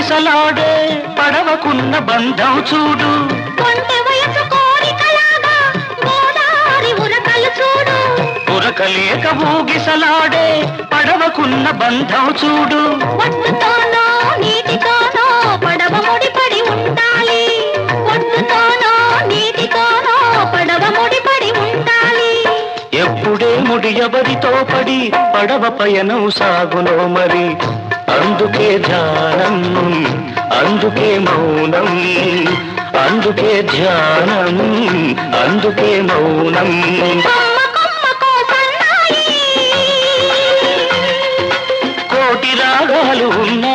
ఊగిసలాడే పడవకున్న బంధం చూడు. కొంటె వయసు కోరికలాగా గోదారి ఉరకలు చూడు. ఉరకలేక ఊగిసలాడే పడవకున్న బంధం చూడు. ఒడ్డుతోనో నీటితోనో పడవ ముడిపడి ఉండాలి. ఒడ్డుతోనో నీటితోనో పడవ ముడిపడి ఉండాలి. ఎప్పుడే ముడి ఎవరితో పడి పడవ పయనం సాగునో మరి. అందుకే ధ్యానం, అందుకే మౌనం, అందుకే ధ్యానం, అందుకే మౌనం. కోటి రాగాలు ఉన్నాయి.